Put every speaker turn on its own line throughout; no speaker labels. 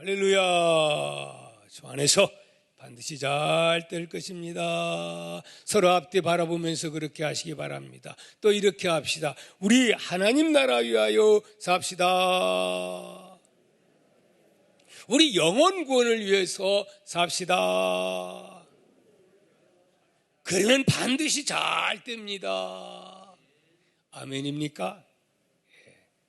할렐루야. 주 안에서 반드시 잘 될 것입니다. 서로 앞뒤 바라보면서 그렇게 하시기 바랍니다. 또 이렇게 합시다. 우리 하나님 나라 위하여 삽시다. 우리 영혼 구원을 위해서 삽시다. 그러면 반드시 잘 됩니다. 아멘입니까?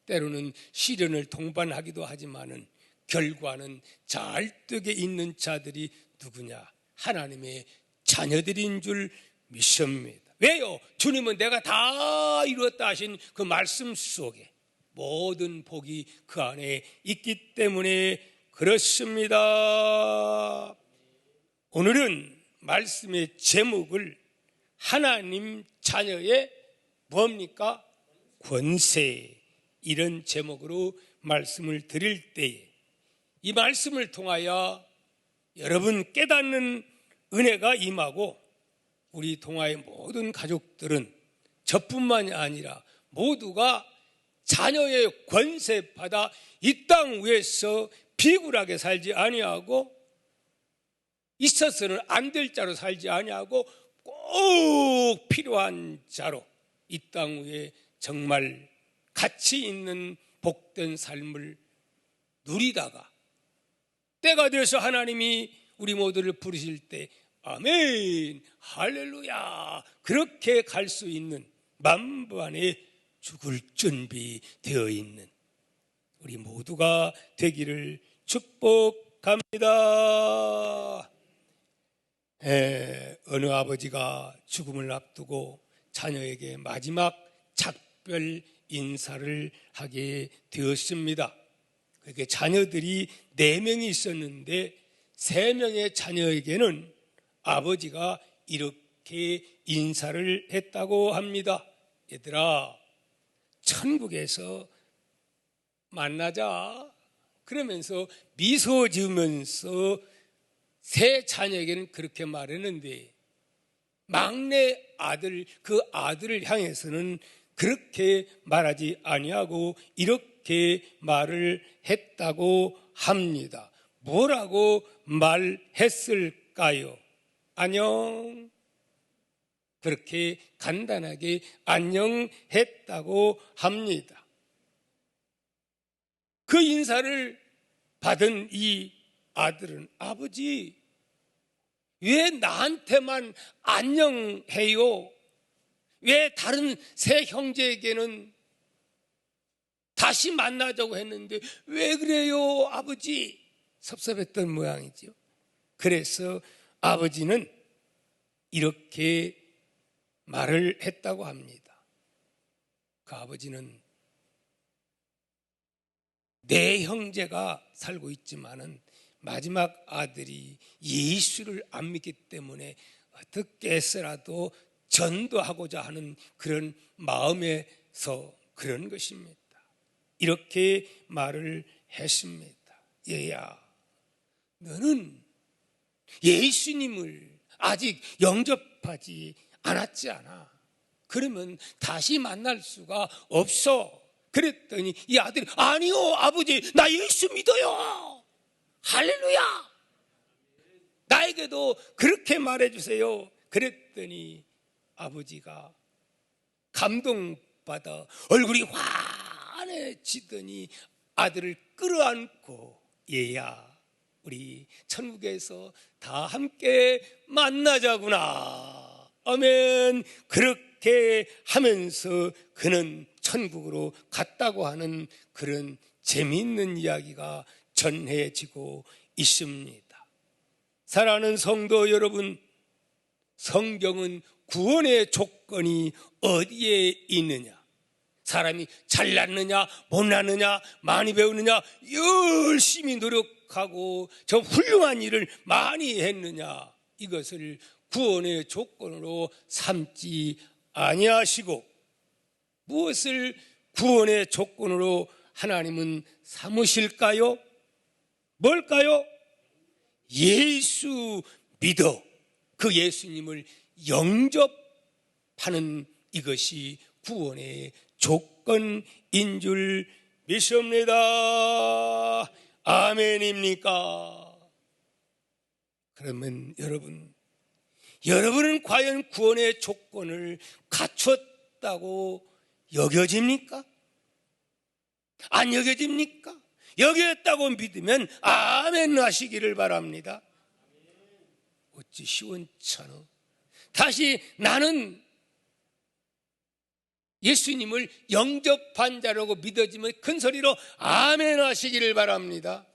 때로는 시련을 동반하기도 하지만은 결과는 잘 되게 있는 자들이 누구냐? 하나님의 자녀들인 줄 믿습니다. 왜요? 주님은 내가 다 이루었다 하신 그 말씀 속에 모든 복이 그 안에 있기 때문에 그렇습니다. 오늘은 말씀의 제목을 하나님 자녀의 뭡니까? 권세, 이런 제목으로 말씀을 드릴 때에 이 말씀을 통하여 여러분 깨닫는 은혜가 임하고 우리 동아의 모든 가족들은 저뿐만이 아니라 모두가 자녀의 권세 받아 이 땅 위에서 비굴하게 살지 아니하고 있어서는 안 될 자로 살지 아니하고 꼭 필요한 자로 이 땅 위에 정말 가치 있는 복된 삶을 누리다가 때가 돼서 하나님이 우리 모두를 부르실 때 아멘, 할렐루야, 그렇게 갈 수 있는 만반의 죽을 준비되어 있는 우리 모두가 되기를 축복합니다. 어느 아버지가 죽음을 앞두고 자녀에게 마지막 작별 인사를 하게 되었습니다. 그렇게 자녀들이 4명이 있었는데 3명의 자녀에게는 아버지가 이렇게 인사를 했다고 합니다. 얘들아, 천국에서 만나자. 그러면서 미소 지으면서 세 자녀에게는 그렇게 말했는데 막내 아들, 그 아들을 향해서는 그렇게 말하지 아니하고 이렇게 말을 했다고 합니다. 뭐라고 말했을까요? 안녕. 그렇게 간단하게 안녕했다고 합니다. 그 인사를 받은 이 아들은 아버지, 왜 나한테만 안녕해요? 왜 다른 세 형제에게는 다시 만나자고 했는데 왜 그래요, 아버지? 섭섭했던 모양이죠. 그래서 아버지는 이렇게 말을 했다고 합니다. 그 아버지는 내 형제가 살고 있지만은 마지막 아들이 예수를 안 믿기 때문에 어떻게 해서라도 전도하고자 하는 그런 마음에서 그런 것입니다. 이렇게 말을 했습니다. 얘야, 너는 예수님을 아직 영접하지 않았지 않아. 그러면 다시 만날 수가 없어. 그랬더니 이 아들이 아니요, 아버지, 나 예수 믿어요. 할렐루야. 나에게도 그렇게 말해주세요. 그랬더니 아버지가 감동받아 얼굴이 환해지더니 아들을 끌어안고 얘야, 우리 천국에서 다 함께 만나자구나. 아멘. 그렇게 하면서 그는 천국으로 갔다고 하는 그런 재미있는 이야기가 전해지고 있습니다. 사랑하는 성도 여러분, 성경은 구원의 조건이 어디에 있느냐? 사람이 잘났느냐, 못났느냐, 많이 배우느냐, 열심히 노력하고 저 훌륭한 일을 많이 했느냐, 이것을 구원의 조건으로 삼지 아니하시고 무엇을 구원의 조건으로 하나님은 삼으실까요? 뭘까요? 예수 믿어 그 예수님을 영접하는 이것이 구원의 조건인 줄 믿습니다. 아멘입니까? 그러면 여러분은 과연 구원의 조건을 갖췄다고 여겨집니까? 안 여겨집니까? 여겼다고 믿으면 아멘 하시기를 바랍니다. 어찌 시원찮어. 다시 나는 예수님을 영접한 자라고 믿어지면 큰 소리로 아멘 하시기를 바랍니다.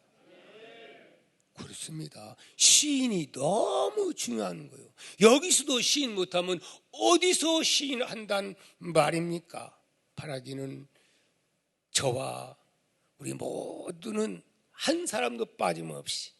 그렇습니다. 시인이 너무 중요한 거예요. 여기서도 시인 못하면 어디서 시인한단 말입니까? 바라기는 저와 우리 모두는 한 사람도 빠짐없이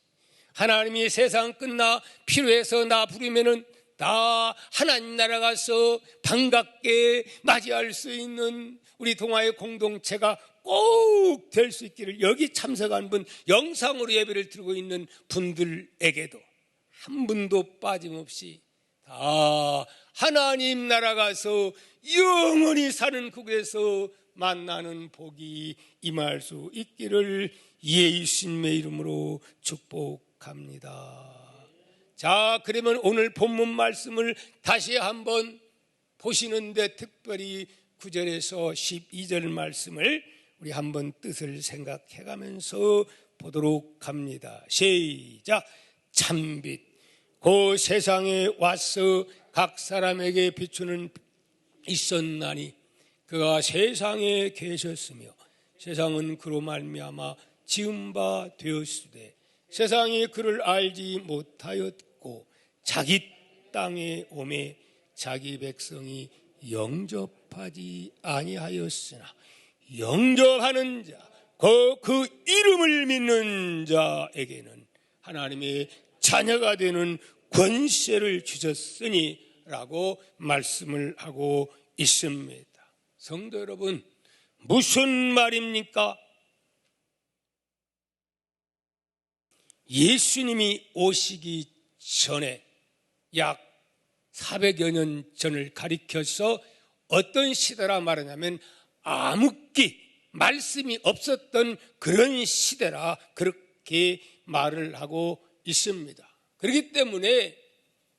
하나님이 세상 끝나 필요해서 나 부르면은 다 하나님 나라 가서 반갑게 맞이할 수 있는 우리 동아의 공동체가 꼭 될 수 있기를, 여기 참석한 분, 영상으로 예배를 드리고 있는 분들에게도 한 분도 빠짐없이 다 하나님 나라 가서 영원히 사는 그곳에서 만나는 복이 임할 수 있기를 예수님의 이름으로 축복합니다. 자, 그러면 오늘 본문 말씀을 다시 한번 보시는데 특별히 9절에서 12절 말씀을 우리 한번 뜻을 생각해가면서 보도록 합니다. 시작. 참빛 그 세상에 와서 각 사람에게 비추는 있었나니 그가 세상에 계셨으며 세상은 그로 말미암아 지은 바 되었으되 세상이 그를 알지 못하였고 자기 땅에 오매 자기 백성이 영접하지 아니하였으나 영접하는 자, 그 이름을 믿는 자에게는 하나님의 자녀가 되는 권세를 주셨으니 라고 말씀을 하고 있습니다. 성도 여러분, 무슨 말입니까? 예수님이 오시기 전에 약 400여 년 전을 가리켜서 어떤 시대라 말하냐면 암흑기, 말씀이 없었던 그런 시대라 그렇게 말을 하고 있습니다. 그렇기 때문에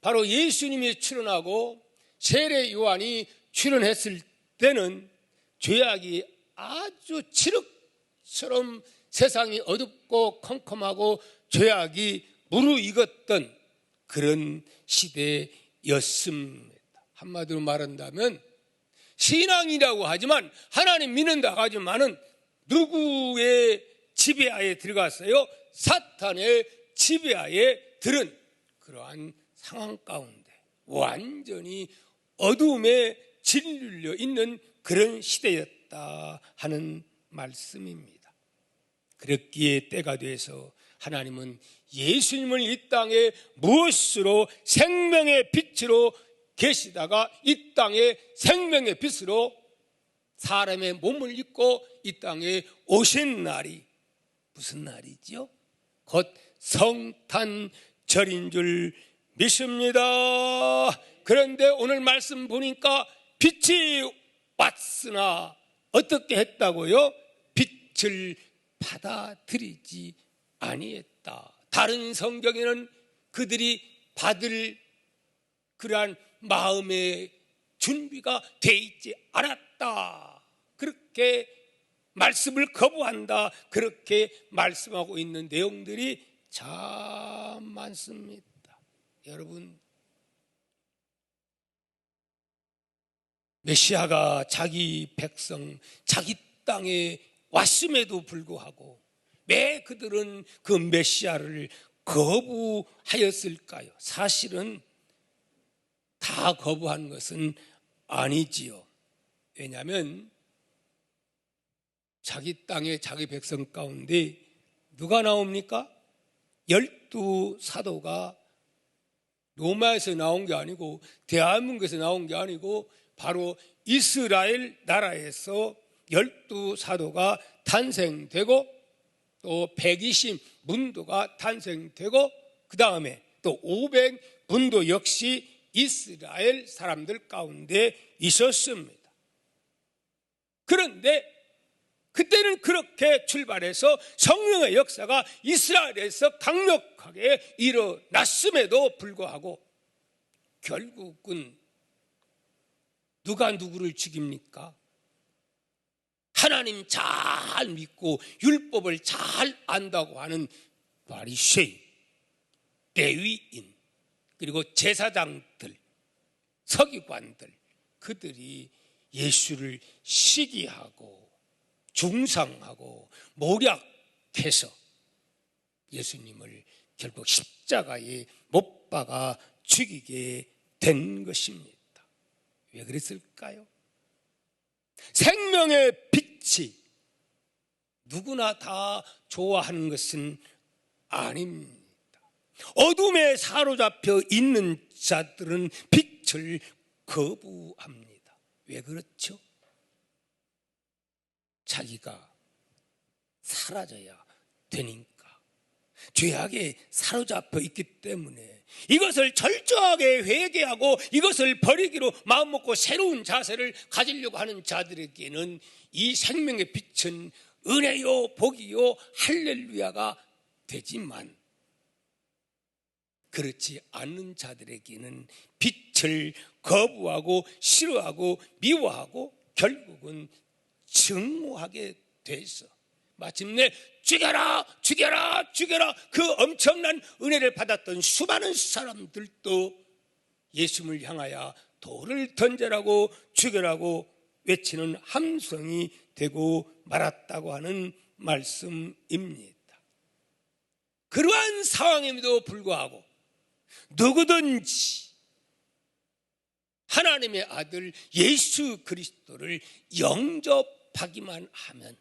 바로 예수님이 출현하고 세례 요한이 출현했을 때는 죄악이 아주 칠흑처럼 세상이 어둡고 컴컴하고 죄악이 무르익었던 그런 시대였습니다. 한마디로 말한다면 신앙이라고 하지만 하나님 믿는다고 하지만은 누구의 지배하에 들어갔어요? 사탄의 지배하에 들은 그러한 상황 가운데 완전히 어둠에 짓눌려 있는 그런 시대였다 하는 말씀입니다. 그렇기에 때가 돼서 하나님은 예수님을 이 땅에 무엇으로 생명의 빛으로 계시다가 이 땅에 생명의 빛으로 사람의 몸을 입고 이 땅에 오신 날이 무슨 날이죠? 곧 성탄절인 줄 믿습니다. 그런데 오늘 말씀 보니까 빛이 왔으나 어떻게 했다고요? 빛을 받아들이지 아니했다. 다른 성경에는 그들이 받을 그러한 마음의 준비가 돼 있지 않았다. 그렇게 말씀을 거부한다. 그렇게 말씀하고 있는 내용들이 참 많습니다. 여러분, 메시아가 자기 백성, 자기 땅에 왔음에도 불구하고 왜 그들은 그 메시아를 거부하였을까요? 사실은 다 거부한 것은 아니지요. 왜냐하면 자기 땅에 자기 백성 가운데 누가 나옵니까? 12사도가 로마에서 나온 게 아니고 대한민국에서 나온 게 아니고 바로 이스라엘 나라에서 12사도가 탄생되고 또 120문도가 탄생되고 그 다음에 또 500문도 역시 이스라엘 사람들 가운데 있었습니다. 그런데 그때는 그렇게 출발해서 성령의 역사가 이스라엘에서 강력하게 일어났음에도 불구하고 결국은 누가 누구를 죽입니까? 하나님 잘 믿고 율법을 잘 안다고 하는 바리새인, 레위인, 그리고 제사장들, 서기관들, 그들이 예수를 시기하고 중상하고 모략해서 예수님을 결국 십자가에 못 박아 죽이게 된 것입니다. 왜 그랬을까요? 생명의 빛이 누구나 다 좋아하는 것은 아닙니다. 어둠에 사로잡혀 있는 자들은 빛을 거부합니다. 왜 그렇죠? 자기가 사라져야 되니까. 죄악에 사로잡혀 있기 때문에 이것을 철저하게 회개하고 이것을 버리기로 마음먹고 새로운 자세를 가지려고 하는 자들에게는 이 생명의 빛은 은혜요 복이요 할렐루야가 되지만, 그렇지 않는 자들에게는 빛을 거부하고 싫어하고 미워하고 결국은 증오하게 돼서 마침내 죽여라 죽여라 죽여라, 그 엄청난 은혜를 받았던 수많은 사람들도 예수님을 향하여 돌을 던져라고 죽여라고 외치는 함성이 되고 말았다고 하는 말씀입니다. 그러한 상황임에도 불구하고 누구든지 하나님의 아들 예수 그리스도를 영접하기만 하면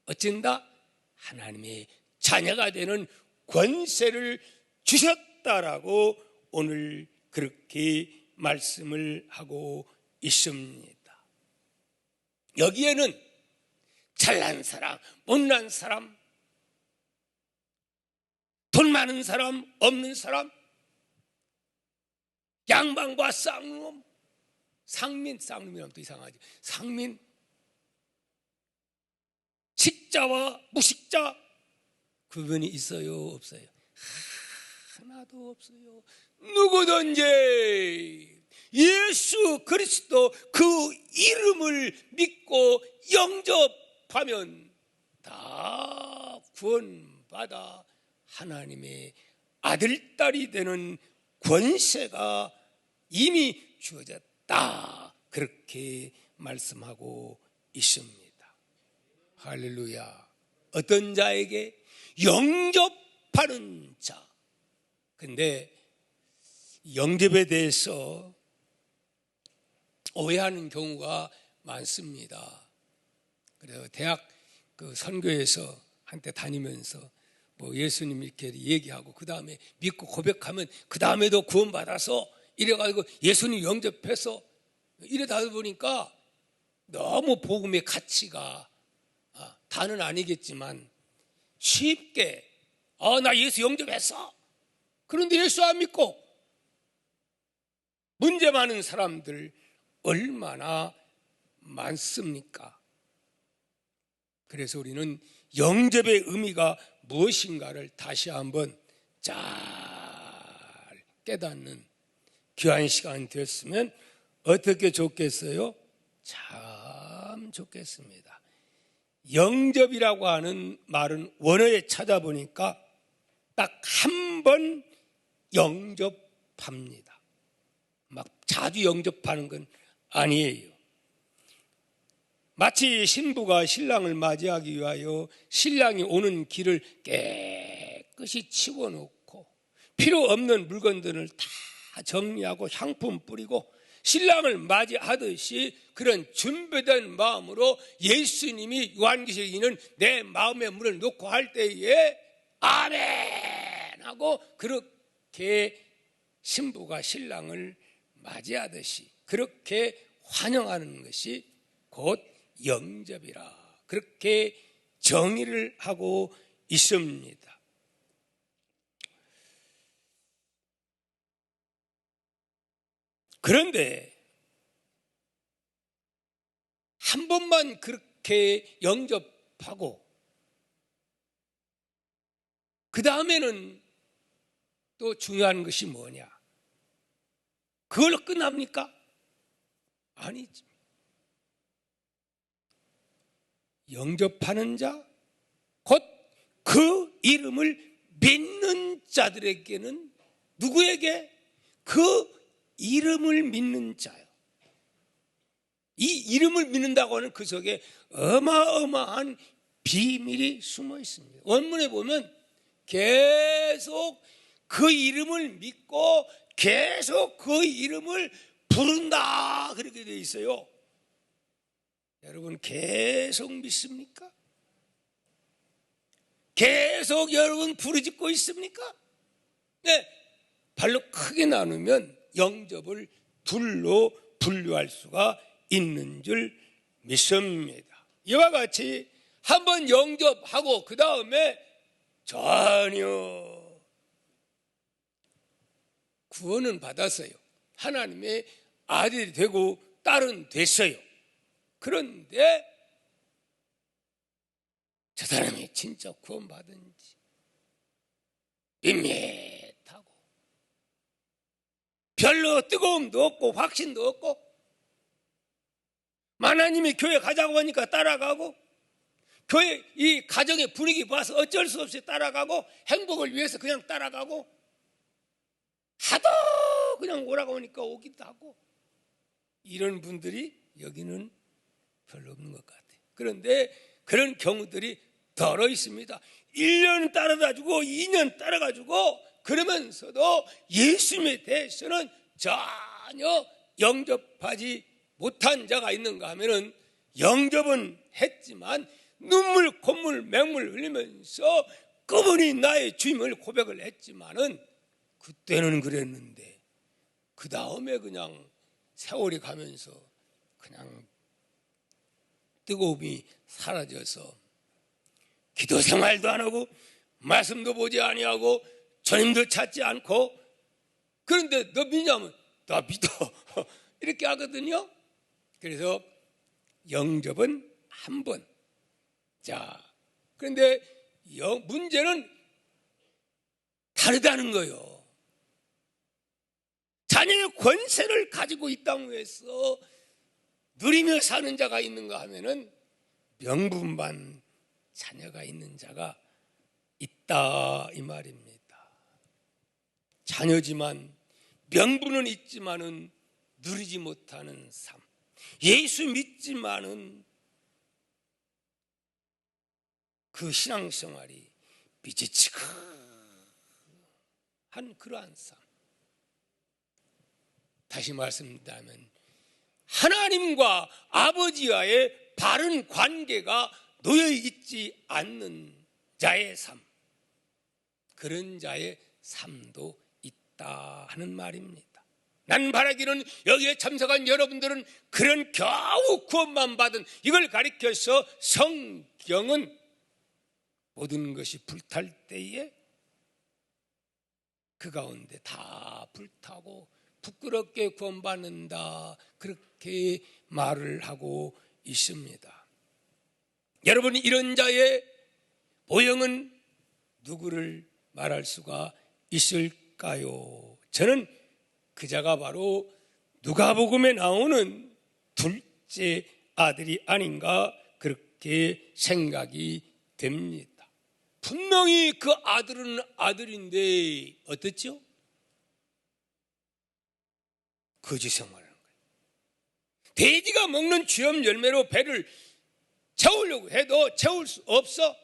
어쩐다? 하나님의 자녀가 되는 권세를 주셨다라고 오늘 그렇게 말씀을 하고 있습니다. 여기에는 잘난 사람, 못난 사람, 돈 많은 사람, 없는 사람, 양반과 쌍놈, 쌍놈이라면 또 이상하지. 상민, 식자와 무식자, 구분이 있어요, 없어요? 하나도 없어요. 누구든지 예수 그리스도 그 이름을 믿고 영접하면 다 구원받아 하나님의 아들, 딸이 되는 권세가 이미 주어졌다, 그렇게 말씀하고 있습니다. 할렐루야. 어떤 자에게? 영접하는 자. 근데 영접에 대해서 오해하는 경우가 많습니다. 그래서 대학 그 선교에서 한때 다니면서 뭐 예수님 이렇게 얘기하고 그 다음에 믿고 고백하면 그 다음에도 구원받아서 이래가지고 예수님 영접해서 이러다 보니까 너무 복음의 가치가 다는 아니겠지만 쉽게 나 예수 영접했어. 그런데 예수 안 믿고 문제 많은 사람들 얼마나 많습니까? 그래서 우리는 영접의 의미가 무엇인가를 다시 한번 잘 깨닫는 귀한 시간이 되었으면 어떻게 좋겠어요? 참 좋겠습니다. 영접이라고 하는 말은 원어에 찾아보니까 딱 한 번 영접합니다. 막 자주 영접하는 건 아니에요. 마치 신부가 신랑을 맞이하기 위하여 신랑이 오는 길을 깨끗이 치워놓고 필요 없는 물건들을 다 정리하고 향품 뿌리고 신랑을 맞이하듯이 그런 준비된 마음으로 예수님이 요한계시록에는 내 마음의 문을 놓고 할 때에 아멘 하고 그렇게 신부가 신랑을 맞이하듯이 그렇게 환영하는 것이 곧 영접이라, 그렇게 정의를 하고 있습니다. 그런데 한 번만 그렇게 영접하고 그 다음에는 또 중요한 것이 뭐냐? 그걸로 끝납니까? 아니지. 영접하는 자, 곧 그 이름을 믿는 자들에게는 누구에게? 그 이름을 믿는 자요. 이 이름을 믿는다고 하는 그 속에 어마어마한 비밀이 숨어 있습니다. 원문에 보면 계속 그 이름을 믿고 계속 그 이름을 부른다 그렇게 되어 있어요. 여러분 계속 믿습니까? 계속 여러분 부르짖고 있습니까? 네, 발로 크게 나누면 영접을 둘로 분류할 수가 있는 줄 믿습니다. 이와 같이 한번 영접하고 그 다음에 전혀 구원은 받았어요. 하나님의 아들이 되고 딸은 됐어요. 그런데 저 사람이 진짜 구원받은지 밋밋하고 별로 뜨거움도 없고 확신도 없고 하나님이 교회 가자고 하니까 따라가고 교회 이 가정의 분위기 봐서 어쩔 수 없이 따라가고 행복을 위해서 그냥 따라가고 하도 그냥 오라고 하니까 오기도 하고 이런 분들이 여기는 별로 없는 것 같아요. 그런데 그런 경우들이 덜어 있습니다. 1년 따라다주고 2년 따라가지고 그러면서도 예수님에 대해서는 전혀 영접하지 못한 자가 있는가 하면은 영접은 했지만 눈물 콧물 맹물 흘리면서 그분이 나의 주임을 고백을 했지만은 그때는 그랬는데 그 다음에 그냥 세월이 가면서 그냥 뜨거움이 사라져서 기도 생활도 안 하고 말씀도 보지 아니하고 주님도 찾지 않고 그런데 너 믿냐면 나 믿어 이렇게 하거든요. 그래서 영접은 한 번. 자, 그런데 문제는 다르다는 거예요. 자녀의 권세를 가지고 이 땅 위에서 누리며 사는 자가 있는가 하면은 명분만 자녀가 있는 자가 있다 이 말입니다. 자녀지만 명분은 있지만은 누리지 못하는 삶. 예수 믿지만은 그 신앙생활이 미지치근한 그러한 삶. 다시 말씀드리면 하나님과 아버지와의 바른 관계가 놓여있지 않는 자의 삶, 그런 자의 삶도 있다 하는 말입니다. 난 바라기는 여기에 참석한 여러분들은 그런 겨우 구원만 받은 이걸 가리켜서 성경은 모든 것이 불탈 때에 그 가운데 다 불타고 부끄럽게 구원받는다 그렇게 말을 하고 있습니다. 여러분 이런 자의 모형은 누구를 말할 수가 있을까요? 저는 그 자가 바로 누가복음에 나오는 둘째 아들이 아닌가 그렇게 생각이 됩니다. 분명히 그 아들은 아들인데 어떻죠? 거짓 생활하는 거예요. 돼지가 먹는 쥐염 열매로 배를 채우려고 해도 채울 수 없어.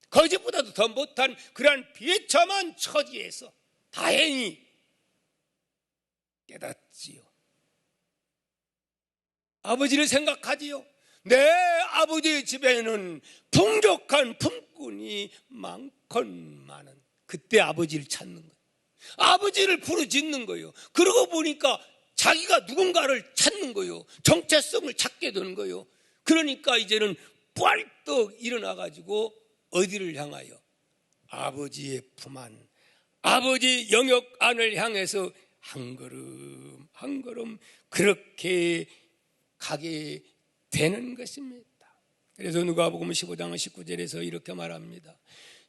거짓보다도 더 못한 그러한 비참한 처지에서 다행히 깨닫지요. 아버지를 생각하지요. 내 아버지의 집에는 풍족한 품꾼이 많건만은 그때 아버지를 찾는 거예요. 아버지를 부르짖는 거예요. 그러고 보니까 자기가 누군가를 찾는 거예요. 정체성을 찾게 되는 거예요. 그러니까 이제는 뻘떡 일어나가지고 어디를 향하여? 아버지의 품 안, 아버지 영역 안을 향해서 한 걸음 한 걸음 그렇게 가게 되는 것입니다. 그래서 누가복음 15장 19절에서 이렇게 말합니다.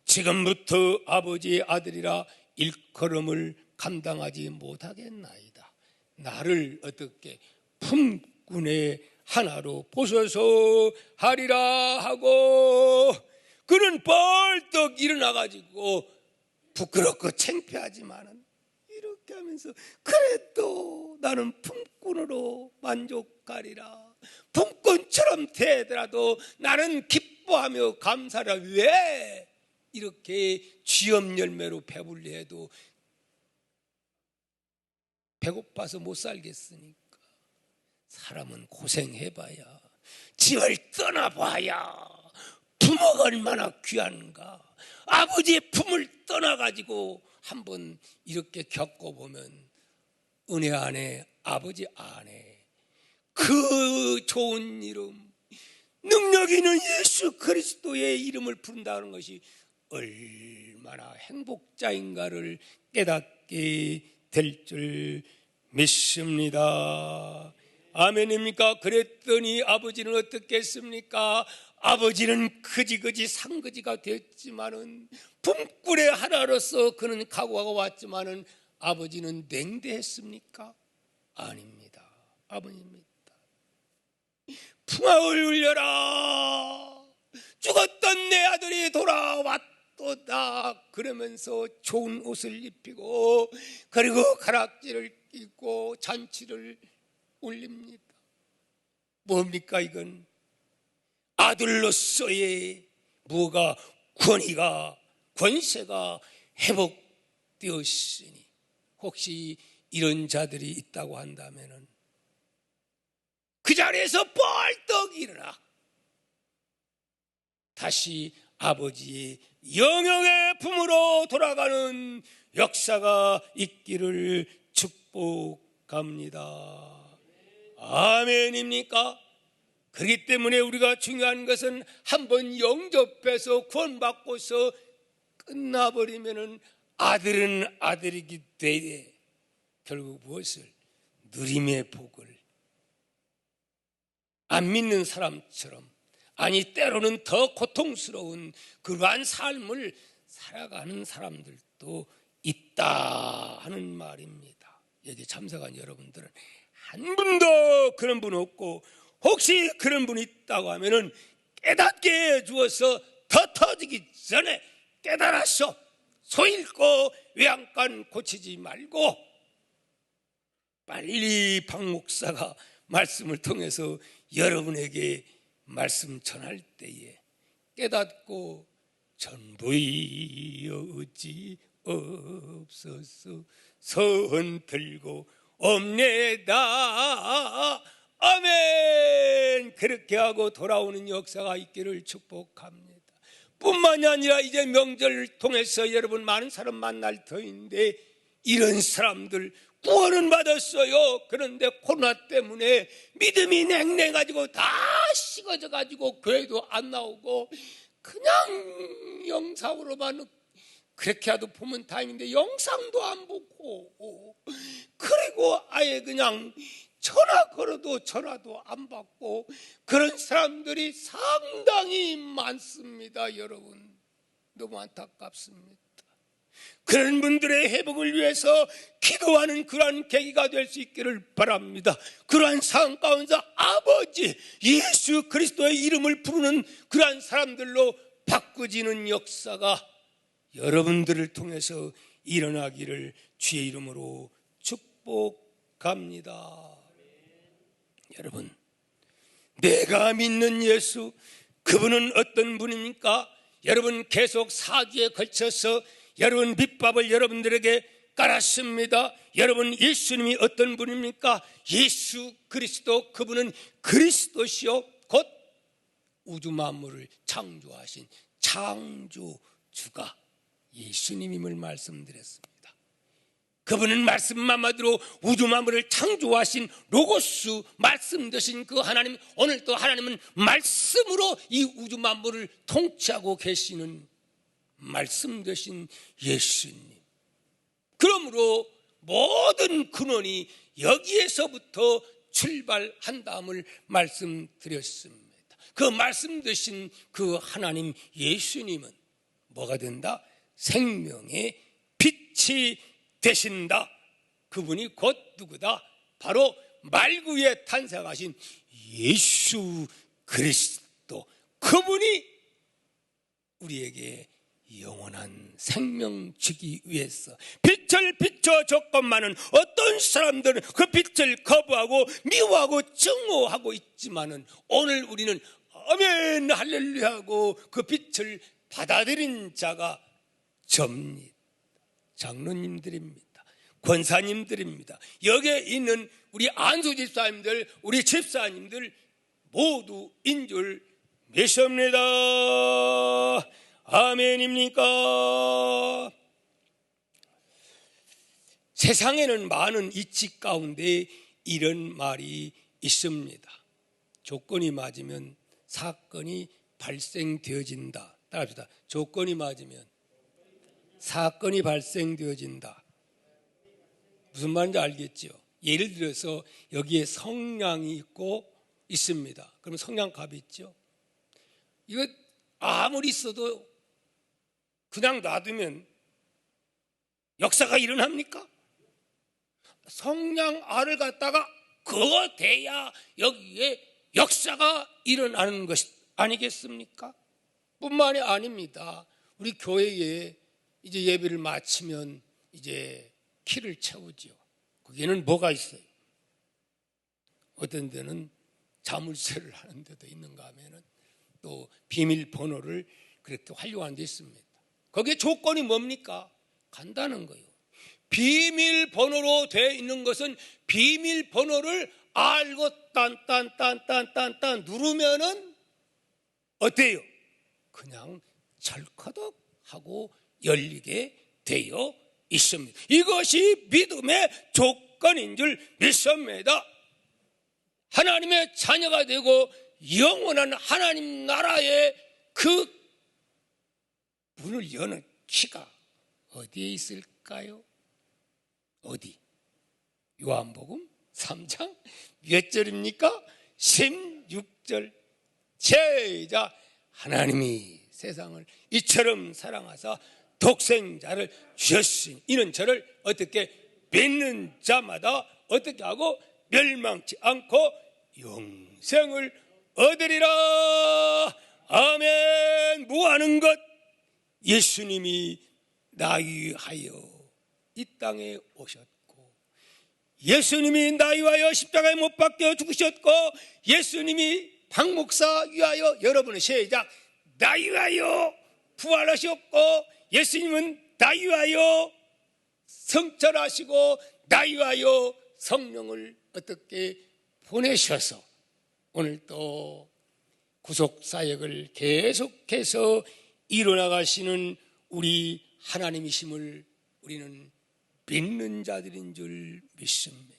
지금부터 아버지의 아들이라 일컬음을 감당하지 못하겠나이다. 나를 어떻게 품꾼의 하나로 보셔서 하리라 하고, 그는 벌떡 일어나가지고 부끄럽고 창피하지만은 이렇게 하면서 그래도 나는 품꾼으로 만족하리라. 품꾼처럼 되더라도 나는 기뻐하며 감사하라. 왜 이렇게 쥐염 열매로 배불리 해도 배고파서 못 살겠으니까. 사람은 고생해봐야, 집을 떠나봐야 부모가 얼마나 귀한가. 아버지의 품을 떠나가지고 한번 이렇게 겪어보면 은혜 안에 아버지 안에 그 좋은 이름, 능력 있는 예수 그리스도의 이름을 부른다는 것이 얼마나 행복자인가를 깨닫게 될 줄 믿습니다. 아멘입니까? 그랬더니 아버지는 어떻겠습니까? 아버지는 그지그지 상그지가 됐지만은, 품꾼의 하나로서 그는 각오하고 왔지만은 아버지는 냉대했습니까? 아닙니다. 아버님입니다. 풍악을 울려라. 죽었던 내 아들이 돌아왔도다. 그러면서 좋은 옷을 입히고, 그리고 가락지를 끼고 잔치를 올립니다. 뭡니까 이건? 아들로서의 무엇가 권위가, 권세가 회복되었으니, 혹시 이런 자들이 있다고 한다면은 그 자리에서 벌떡 일어나 다시 아버지의 영영의 품으로 돌아가는 역사가 있기를 축복합니다. 아멘입니까? 그렇기 때문에 우리가 중요한 것은 한번 영접해서 구원받고서 끝나버리면은 아들은 아들이기 때문에 결국 무엇을? 누림의 복을 안 믿는 사람처럼, 아니 때로는 더 고통스러운 그러한 삶을 살아가는 사람들도 있다 하는 말입니다. 여기 참석한 여러분들은 한 분도 그런 분 없고, 혹시 그런 분이 있다고 하면은 깨닫게 해주어서 더 터지기 전에 깨달아서 소 잃고 외양간 고치지 말고 빨리 박 목사가 말씀을 통해서 여러분에게 말씀 전할 때에 깨닫고 전부여 어찌 없어서 선 들고 옵니다. 아멘. 그렇게 하고 돌아오는 역사가 있기를 축복합니다. 뿐만이 아니라 이제 명절을 통해서 여러분 많은 사람 만날 터인데, 이런 사람들 구원은 받았어요. 그런데 코로나 때문에 믿음이 냉랭해가지고 다 식어져가지고 교회도 안 나오고 그냥 영상으로만 그렇게라도 보면 다행인데 영상도 안 보고, 그리고 아예 그냥 전화 걸어도 전화도 안 받고 그런 사람들이 상당히 많습니다. 여러분 너무 안타깝습니다. 그런 분들의 회복을 위해서 기도하는 그러한 계기가 될 수 있기를 바랍니다. 그러한 상황 가운데 아버지 예수 그리스도의 이름을 부르는 그러한 사람들로 바꾸지는 역사가 여러분들을 통해서 일어나기를 주의 이름으로 축복합니다. 여러분, 내가 믿는 예수, 그분은 어떤 분입니까? 여러분 계속 4주에 걸쳐서 여러분 밑밥을 여러분들에게 깔았습니다. 여러분 예수님이 어떤 분입니까? 예수 그리스도, 그분은 그리스도시요 곧 우주 만물을 창조하신 창조주가 예수님임을 말씀드렸습니다. 그분은 말씀 한마디로 우주 만물을 창조하신 로고스, 말씀 되신 그 하나님, 오늘 또 하나님은 말씀으로 이 우주 만물을 통치하고 계시는 말씀 되신 예수님. 그러므로 모든 근원이 여기에서부터 출발한다음을 말씀드렸습니다. 그 말씀 되신 그 하나님 예수님은 뭐가 된다? 생명의 빛이 되신다. 그분이 곧 누구다? 바로 말구에 탄생하신 예수 그리스도. 그분이 우리에게 영원한 생명 주기 위해서 빛을 비춰줬건만은 어떤 사람들은 그 빛을 거부하고 미워하고 증오하고 있지만은 오늘 우리는 아멘 할렐루야 하고 그 빛을 받아들인 자가 접니다. 장로님들입니다. 권사님들입니다. 여기에 있는 우리 안수 집사님들, 우리 집사님들 모두 인줄 믿습니다. 아멘입니까? 세상에는 많은 이치 가운데 이런 말이 있습니다. 조건이 맞으면 사건이 발생되어진다. 따라합시다. 조건이 맞으면 사건이 발생되어진다. 무슨 말인지 알겠죠? 예를 들어서 여기에 성냥이 있습니다. 그럼 성냥갑이 있죠? 이거 아무리 있어도 그냥 놔두면 역사가 일어납니까? 성냥알을 갖다가 그어대야 여기에 역사가 일어나는 것 아니겠습니까? 뿐만이 아닙니다. 우리 교회에 이제 예배를 마치면 이제 키를 채우죠. 거기에는 뭐가 있어요? 어떤 데는 자물쇠를 하는 데도 있는가 하면은 또 비밀번호를 그렇게 활용하는 데 있습니다. 거기에 조건이 뭡니까? 간다는 거예요. 비밀번호로 되어 있는 것은 비밀번호를 알고 딴딴딴딴딴딴 누르면은 어때요? 그냥 철커덕 하고 열리게 되어 있습니다. 이것이 믿음의 조건인 줄 믿습니다. 하나님의 자녀가 되고 영원한 하나님 나라의 그 문을 여는 키가 어디에 있을까요? 어디? 요한복음 3장 몇 절입니까? 16절. 제자 하나님이 세상을 이처럼 사랑하사 독생자를 주셨으니 이는 저를 어떻게 믿는 자마다 어떻게 하고 멸망치 않고 영생을 얻으리라. 아멘. 뭐하는 것? 예수님이 나 위하여 이 땅에 오셨고 예수님이 나 위하여 십자가에 못 박혀 죽으셨고 예수님이 박 목사 위하여 여러분의 시작 나 위하여 부활하셨고 예수님은 나 위하여 성철하시고 나 위하여 성령을 어떻게 보내셔서 오늘 또 구속사역을 계속해서 이뤄나가시는 우리 하나님이심을 우리는 믿는 자들인 줄 믿습니다.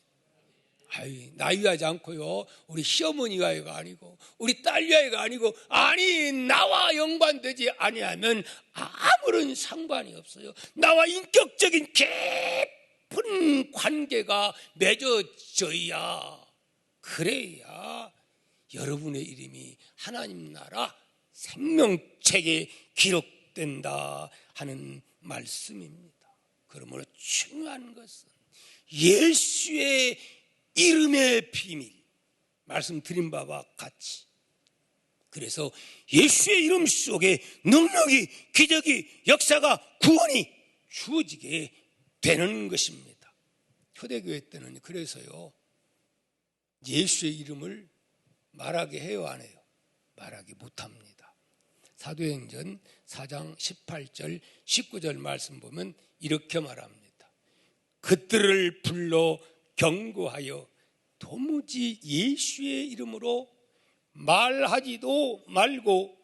나 위하지 않고요 우리 시어머니 위하여가 아니고 우리 딸 위하여가 아니고 아니 나와 연관되지 아니하면 아무런 상관이 없어요. 나와 인격적인 깊은 관계가 맺어져야 그래야 여러분의 이름이 하나님 나라 생명책에 기록된다 하는 말씀입니다. 그러므로 중요한 것은 예수의 이름의 비밀 말씀드린 바와 같이 그래서 예수의 이름 속에 능력이 기적이 역사가 구원이 주어지게 되는 것입니다. 초대교회 때는 그래서요 예수의 이름을 말하게 해요 안 해요? 말하기 못합니다. 사도행전 4장 18절 19절 말씀 보면 이렇게 말합니다. 그들을 불러 경고하여 도무지 예수의 이름으로 말하지도 말고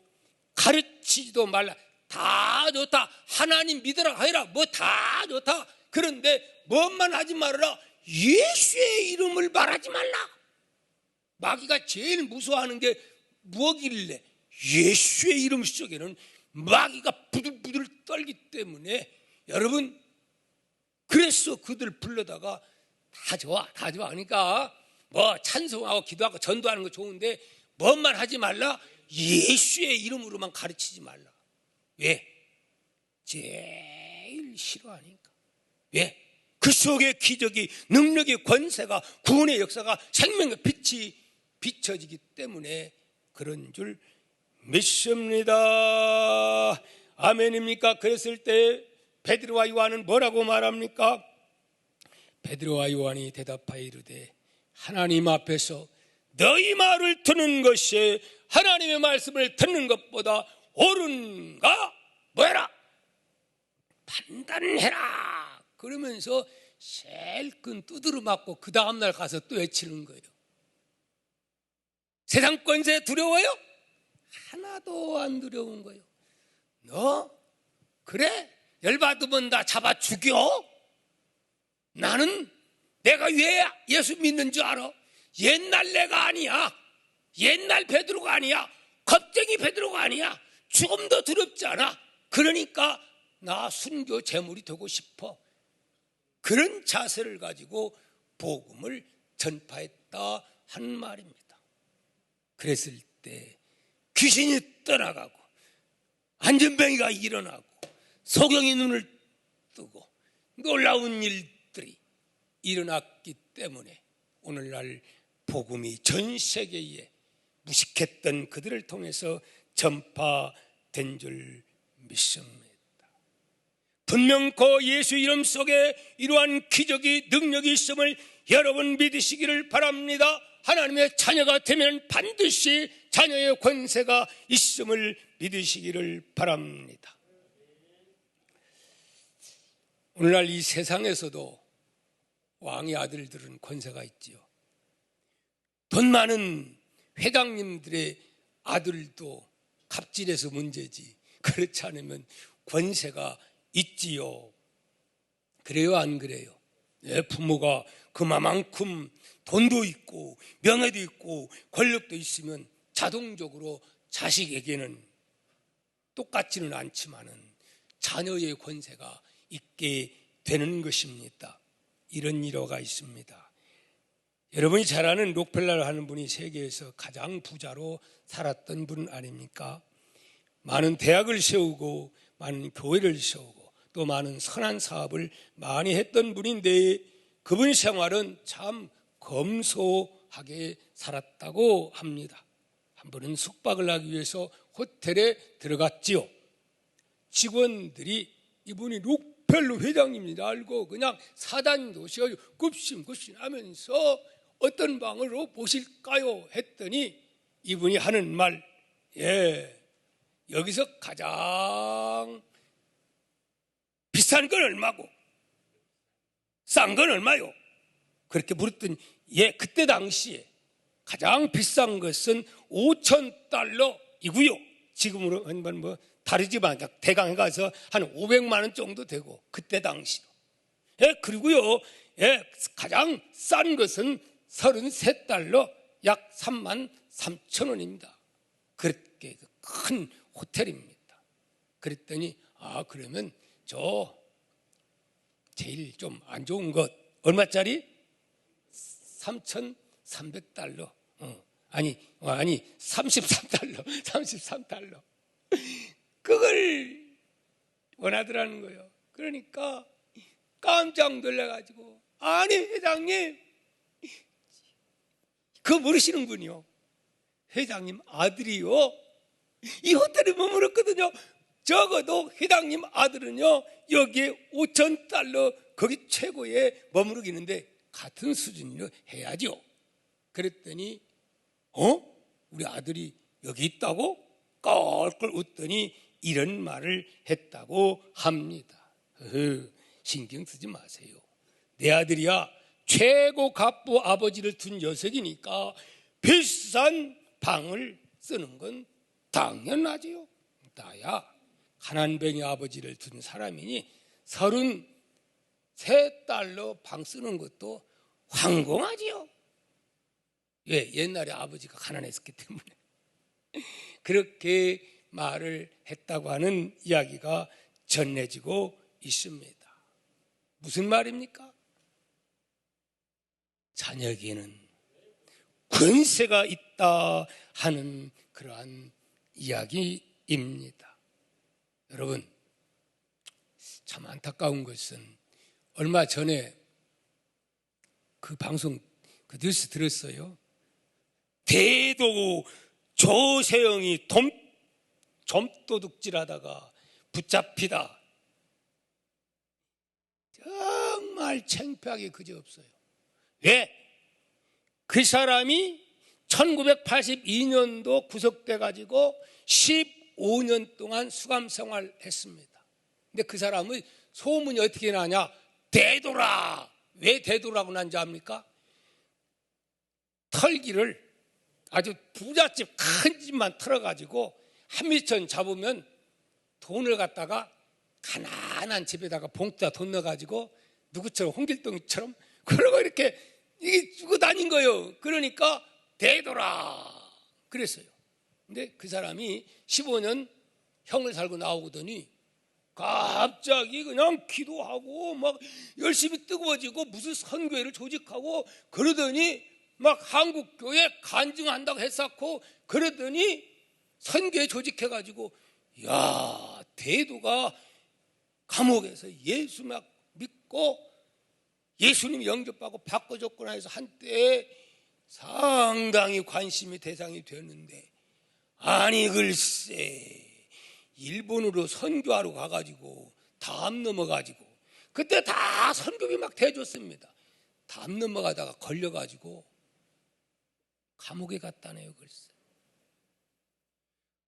가르치지도 말라. 다 좋다. 하나님 믿으라 하여라. 뭐 다 좋다. 그런데 뭐만 하지 말아라. 예수의 이름을 말하지 말라. 마귀가 제일 무서워하는 게 뭐길래 예수의 이름 속에는 마귀가 부들부들 떨기 때문에 여러분 그래서 그들 불러다가 다 좋아 하니까 뭐 찬송하고 기도하고 전도하는 거 좋은데 뭔만 하지 말라. 예수의 이름으로만 가르치지 말라. 왜? 제일 싫어하니까. 왜? 그 속에 기적이, 능력의 권세가, 구원의 역사가, 생명의 빛이 비춰지기 때문에 그런 줄 믿습니다. 아멘입니까? 그랬을 때 베드로와 요한은 뭐라고 말합니까? 베드로와 요한이 대답하여 이르되 하나님 앞에서 너희 말을 듣는 것이 하나님의 말씀을 듣는 것보다 옳은가? 뭐해라? 판단해라. 그러면서 셀끈 두드려 맞고 그 다음날 가서 또 외치는 거예요. 세상 권세 두려워요? 하나도 안 두려운 거예요. 너 그래? 열받으면 나 잡아 죽여? 나는 내가 왜 예수 믿는 줄 알아? 옛날 내가 아니야. 옛날 베드로가 아니야. 겁쟁이 베드로가 아니야. 조금 더 두렵지 않아. 그러니까 나 순교 제물이 되고 싶어. 그런 자세를 가지고 복음을 전파했다 한 말입니다. 그랬을 때 귀신이 떠나가고 안전병이가 일어나고 소경이 눈을 뜨고 놀라운 일들이 일어났기 때문에 오늘날 복음이 전 세계에 무식했던 그들을 통해서 전파된 줄 믿습니다. 분명코 예수 이름 속에 이러한 기적이 능력이 있음을 여러분 믿으시기를 바랍니다. 하나님의 자녀가 되면 반드시 자녀의 권세가 있음을 믿으시기를 바랍니다. 오늘날 이 세상에서도 왕의 아들들은 권세가 있지요. 돈 많은 회장님들의 아들도 갑질해서 문제지 그렇지 않으면 권세가 있지요. 그래요, 안 그래요? 내 부모가 그만큼 돈도 있고 명예도 있고 권력도 있으면 자동적으로 자식에게는 똑같지는 않지만은 자녀의 권세가 있게 되는 것입니다. 이런 일화가 있습니다. 여러분이 잘 아는 록펠러를 하는 분이 세계에서 가장 부자로 살았던 분 아닙니까? 많은 대학을 세우고 많은 교회를 세우고 또 많은 선한 사업을 많이 했던 분인데 그분 생활은 참 검소하게 살았다고 합니다. 한 번은 숙박을 하기 위해서 호텔에 들어갔지요. 직원들이 이분이 록펠러 회장님인 줄 알고 그냥 사단도 오셔서 굽신굽신 하면서 어떤 방으로 보실까요? 했더니 이분이 하는 말, 여기서 가장 비싼 건 얼마고 싼 건 얼마요? 그렇게 물었더니 그때 당시에 가장 비싼 것은 5,000달러이고요. 지금으로 뭐 다르지만 대강에 가서 한 500만 원 정도 되고 그때 당시로. 그리고요, 가장 싼 것은 33달러 약 33,000원입니다. 그렇게 큰 호텔입니다. 그랬더니 그러면 저 제일 좀 안 좋은 것 얼마짜리? 3,300달러. 아니 33달러. 33달러. 그걸 원하더라는 거예요. 그러니까 깜짝 놀라가지고 아니 회장님 그거 모르시는군요. 회장님 아들이요 이 호텔에 머물렀거든요. 적어도 회장님 아들은요 여기에 5,000달러 거기 최고에 머무르기는데 같은 수준으로 해야죠. 그랬더니 우리 아들이 여기 있다고 껄껄 웃더니 이런 말을 했다고 합니다. 신경 쓰지 마세요. 내 아들이야 최고 갑부 아버지를 둔 녀석이니까 비싼 방을 쓰는 건 당연하지요. 나야 가난뱅이 아버지를 둔 사람이니 33달러 방 쓰는 것도 황공하지요. 왜? 옛날에 아버지가 가난했었기 때문에 그렇게 말을 했다고 하는 이야기가 전해지고 있습니다. 무슨 말입니까? 자녀에게는 권세가 있다 하는 그러한 이야기입니다. 여러분, 참 안타까운 것은 얼마 전에 그 방송, 그 뉴스 들었어요. 대도 조세영이 점도둑질하다가 붙잡히다. 정말 창피하게 그지없어요. 왜? 그 사람이 1982년도 구속돼 가지고 15년 동안 수감 생활했습니다. 근데 그 사람의 소문이 어떻게 나냐? 대도라. 왜 대도라고 난지 압니까? 털기를 아주 부잣집 큰 집만 털어가지고 한미천 잡으면 돈을 갖다가 가난한 집에다가 봉투다 돈 넣어가지고 누구처럼 홍길동처럼 그러고 이렇게 이게 주고 다닌 거예요. 그러니까 대도라 그랬어요. 근데 그 사람이 15년 형을 살고 나오더니 갑자기 그냥 기도하고 막 열심히 뜨거워지고 무슨 선교회를 조직하고 그러더니 막 한국교회 간증한다고 했었고 그러더니 선교회 조직해가지고 야 대도가 감옥에서 예수 막 믿고 예수님 영접하고 바꿔줬구나 해서 한때 상당히 관심이 대상이 되었는데 아니 글쎄 일본으로 선교하러 가가지고 담 넘어가지고 그때 다 선교비 막 대줬습니다. 담 넘어가다가 걸려가지고 감옥에 갔다네요. 글쎄.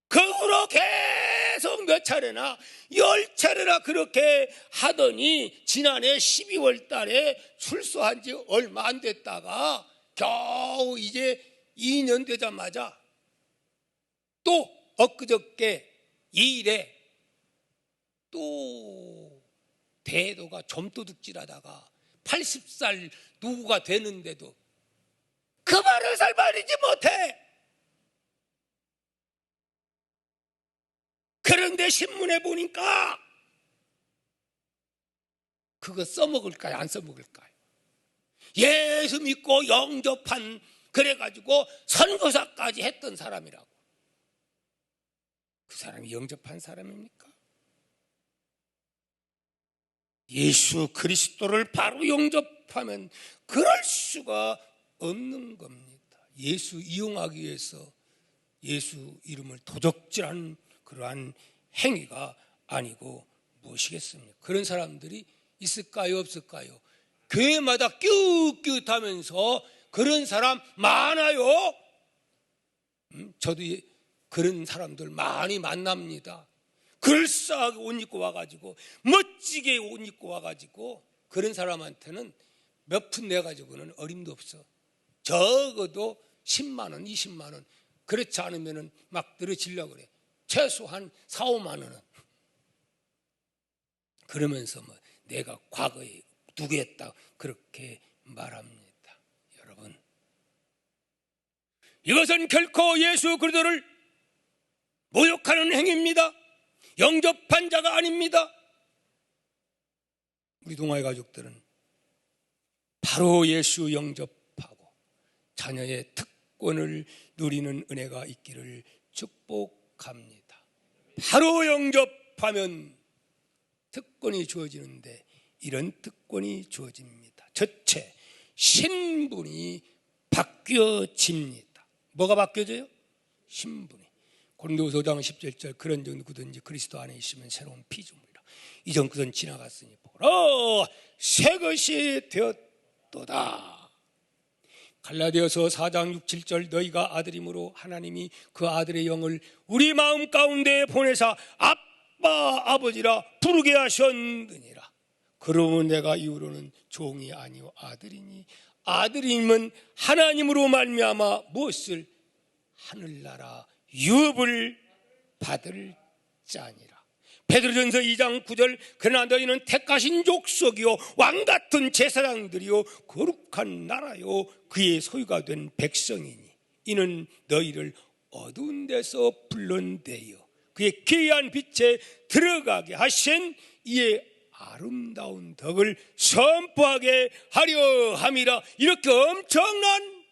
그 후로 계속 몇 차례나 10차례나 그렇게 하더니 지난해 12월 달에 출소한 지 얼마 안 됐다가 겨우 이제 2년 되자마자 또 엊그저께 2일에 또 대도가 점도둑질하다가 80살 누구가 되는데도 그 버릇을 버리지 못해. 그런데 신문에 보니까 그거 써먹을까요? 안 써먹을까요? 예수 믿고 영접한 그래가지고 선교사까지 했던 사람이라고. 그 사람이 영접한 사람입니까? 예수 그리스도를 바로 영접하면 그럴 수가 없는 겁니다. 예수 이용하기 위해서 예수 이름을 도적질하는 그러한 행위가 아니고 무엇이겠습니까? 그런 사람들이 있을까요? 없을까요? 교회마다 뀨뀨하면서 그런 사람 많아요. 저도 그런 사람들 많이 만납니다. 그럴싸하게 옷 입고 와가지고 멋지게 옷 입고 와가지고 그런 사람한테는 몇 푼 내가지고는 어림도 없어. 적어도 10만 원, 20만 원 그렇지 않으면 막 늘어지려고 그래. 최소한 4, 5만 원은. 그러면서 뭐 내가 과거에 누구 했다 그렇게 말합니다. 여러분, 이것은 결코 예수 그리스도를 모욕하는 행위입니다. 영접한 자가 아닙니다. 우리 동아의 가족들은 바로 예수 영접하고 자녀의 특권을 누리는 은혜가 있기를 축복합니다. 바로 영접하면 특권이 주어지는데 이런 특권이 주어집니다. 첫째, 신분이 바뀌어집니다. 뭐가 바뀌어져요? 신분이. 고린도후서 5장 17절 그런 적 누구든지 그리스도 안에 있으면 새로운 피조물이라. 이전 것은 지나갔으니 보라 새 것이 되었도다. 갈라디아서 4장 6, 7절 너희가 아들이므로 하나님이 그 아들의 영을 우리 마음 가운데 보내사 아빠 아버지라 부르게 하셨느니라. 그러면 내가 이후로는 종이 아니요 아들이니 아들이면 하나님으로 말미암아 무엇을 하늘나라 유업을 받을 자니라. 베드로전서 2장 9절 그러나 너희는 택하신 족속이요 왕같은 제사장들이요 거룩한 나라요 그의 소유가 된 백성이니 이는 너희를 어두운 데서 불러내어 그의 귀한 빛에 들어가게 하신 이의 아름다운 덕을 선포하게 하려 함이라. 이렇게 엄청난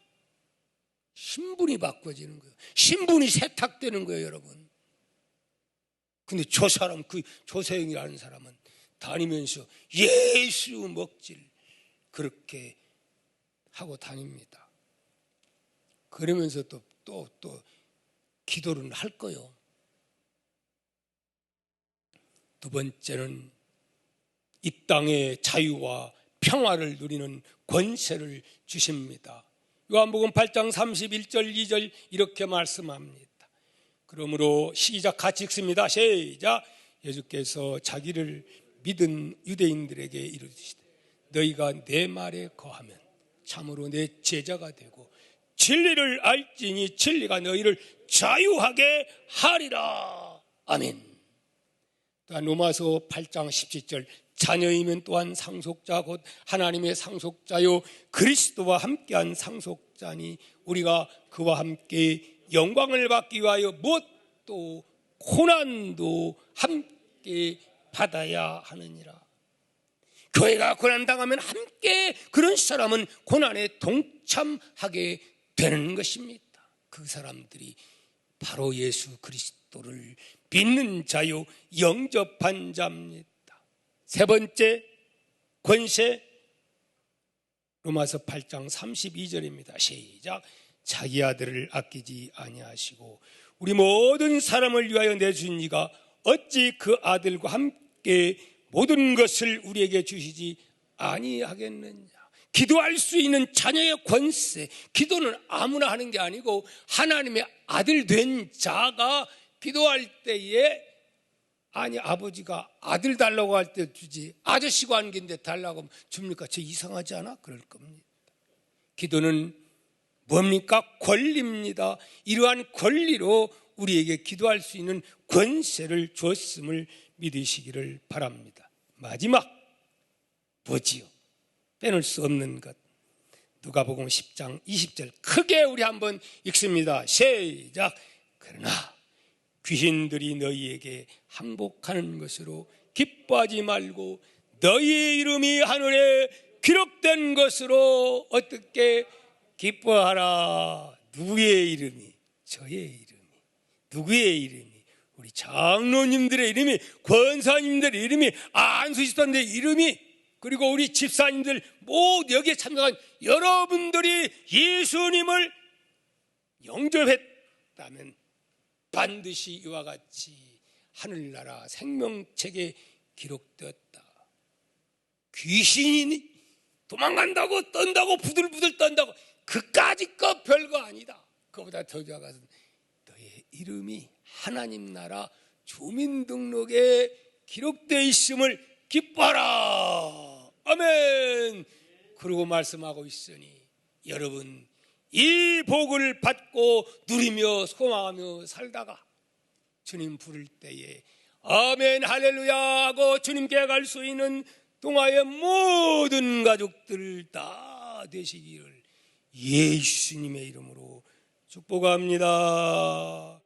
신분이 바꿔지는 거예요. 신분이 세탁되는 거예요, 여러분. 근데 저 사람, 그 조세영이라는 사람은 다니면서 예수 먹질 그렇게 하고 다닙니다. 그러면서 또 기도를 할 거예요. 두 번째는 이 땅의 자유와 평화를 누리는 권세를 주십니다. 요한복음 8장 31절 2절 이렇게 말씀합니다. 그러므로 시작 같이 읽습니다. 시작. 예수께서 자기를 믿은 유대인들에게 이르시되 너희가 내 말에 거하면 참으로 내 제자가 되고 진리를 알지니 진리가 너희를 자유하게 하리라. 아멘. 또한 로마서 8장 17절 자녀이면 또한 상속자 곧 하나님의 상속자요 그리스도와 함께한 상속자니 우리가 그와 함께 영광을 받기 위하여 무엇도 고난도 함께 받아야 하느니라. 교회가 고난당하면 함께 그런 사람은 고난에 동참하게 되는 것입니다. 그 사람들이 바로 예수 그리스도를 믿는 자요 영접한 자입니다. 세 번째 권세 로마서 8장 32절입니다. 시작. 자기 아들을 아끼지 아니하시고 우리 모든 사람을 위하여 내주신 이가 어찌 그 아들과 함께 모든 것을 우리에게 주시지 아니하겠느냐. 기도할 수 있는 자녀의 권세, 기도는 아무나 하는 게 아니고 하나님의 아들 된 자가 기도할 때에 아니 아버지가 아들 달라고 할 때 주지 아저씨 관계인데 달라고 하면 줍니까? 저 이상하지 않아? 그럴 겁니다. 기도는 뭡니까? 권리입니다. 이러한 권리로 우리에게 기도할 수 있는 권세를 주었음을 믿으시기를 바랍니다. 마지막 뭐지요? 빼놓을 수 없는 것 누가복음 10장 20절 크게 우리 한번 읽습니다. 시작. 그러나 귀신들이 너희에게 항복하는 것으로 기뻐하지 말고 너희의 이름이 하늘에 기록된 것으로 어떻게 기뻐하라. 누구의 이름이? 저의 이름이. 누구의 이름이? 우리 장로님들의 이름이, 권사님들의 이름이, 안수집사님들의 이름이, 그리고 우리 집사님들 모두 여기에 참여한 여러분들이 예수님을 영접했다면 반드시 이와 같이 하늘나라 생명책에 기록되었다. 귀신이 도망간다고 떤다고 부들부들 떤다고 그까짓 거 별거 아니다. 그보다 더 좋아가서 너의 이름이 하나님 나라 주민등록에 기록되어 있음을 기뻐하라. 아멘. 그러고 말씀하고 있으니 여러분 이 복을 받고 누리며 소망하며 살다가 주님 부를 때에 아멘 할렐루야 하고 주님께 갈 수 있는 동화의 모든 가족들 다 되시기를 예수님의 이름으로 축복합니다.